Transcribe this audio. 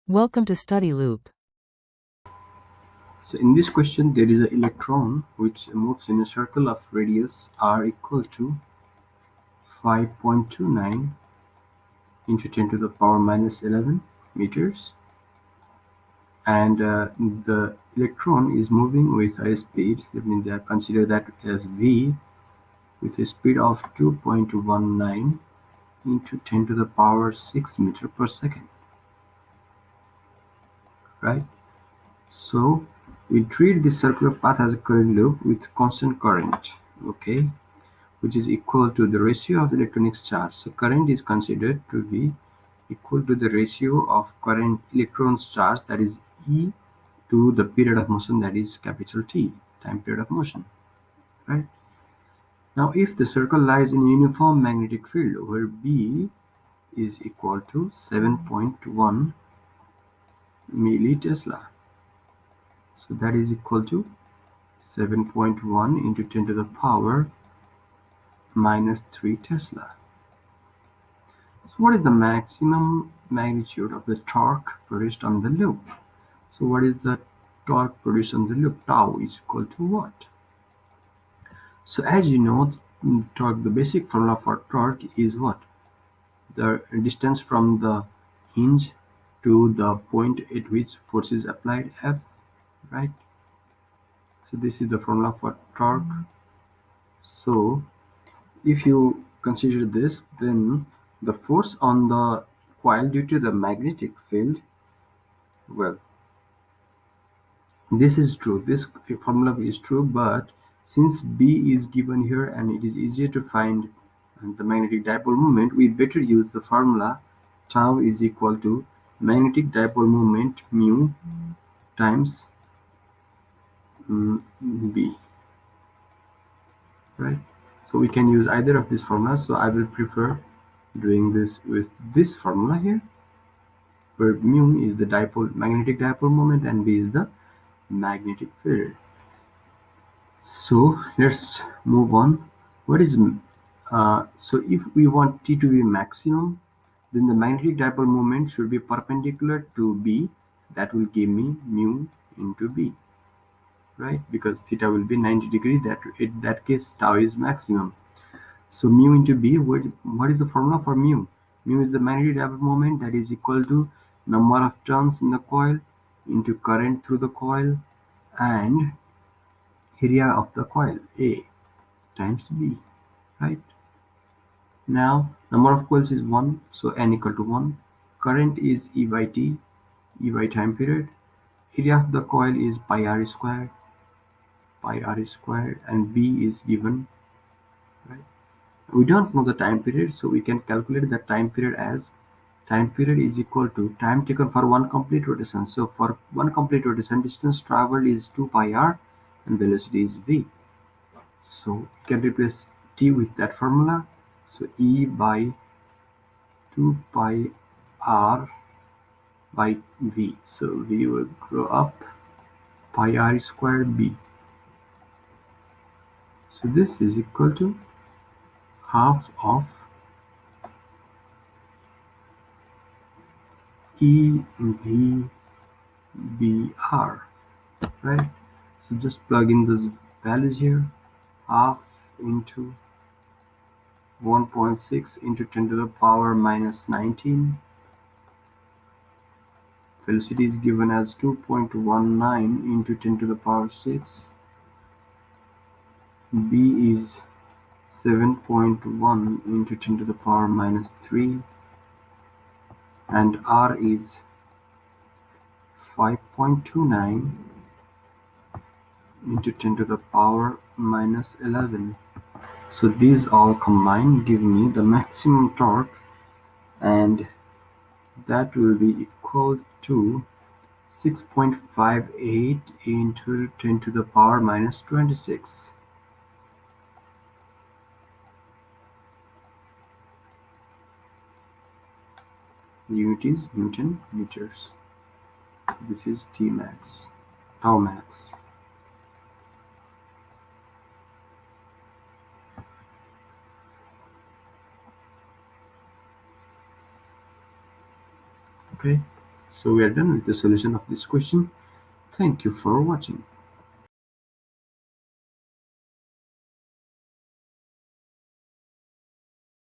Welcome to Study Loop. So in this question, there is an electron which moves in a circle of radius r equal to 5.29 into 10 to the power minus 11 meters, and the electron is moving with a speed, let me consider that as v, with a speed of 2.19 into 10 to the power 6 meter per second, right? So we treat this circular path as a current loop with constant current, okay, which is equal to the ratio of electronic charge. So current is considered to be equal to the ratio of current electrons charge, that is E, to the period of motion, that is capital T, time period of motion, right? Now if the circle lies in a uniform magnetic field where B is equal to 7.1 millitesla, so that is equal to 7.1 into 10 to the power minus 3 Tesla. So what is the maximum magnitude of the torque produced on the loop? So what is the torque produced on the loop? Tau is equal to what? So as you know, torque, the basic formula for torque is what? The distance from the hinge to the point at which force is applied, F, right? So this is the formula for torque. So if you consider this, then the force on the coil due to the magnetic field, well, this is true, this formula is true, but since B is given here and it is easier to find the magnetic dipole moment, we better use the formula tau is equal to magnetic dipole moment mu times B, right? So we can use either of these formulas, so I will prefer doing this with this formula here, where mu is the magnetic dipole moment and B is the magnetic field. So let's move on. What is so if we want T to be maximum, then the magnetic dipole moment should be perpendicular to B. That will give me mu into B, right? Because theta will be 90 degree. That in that case tau is maximum. So mu into B. What is the formula for mu? Mu is the magnetic dipole moment, that is equal to number of turns in the coil into current through the coil and area of the coil, A, times B, right? Now number of coils is 1, so n equal to 1. Current is E by T, E by time period. Area of the coil is pi r squared, and B is given, right? We don't know the time period, so we can calculate the time period as time period is equal to time taken for one complete rotation. So for one complete rotation, distance traveled is 2 pi r and velocity is v. So you can replace t with that formula. So E by 2 pi r by v. So v will go up pi r squared b. So this is equal to half of E v b r, right? So just plug in those values here. Half into 1.6 into 10 to the power minus 19. Velocity is given as 2.19 into 10 to the power 6. B is 7.1 into 10 to the power minus 3. And R is 5.29 into 10 to the power minus 11. So these all combined give me the maximum torque, and that will be equal to 6.58 into 10 to the power minus 26. The unit is Newton meters. This is T max, tau max. Okay. So we are done with the solution of this question. Thank you for watching.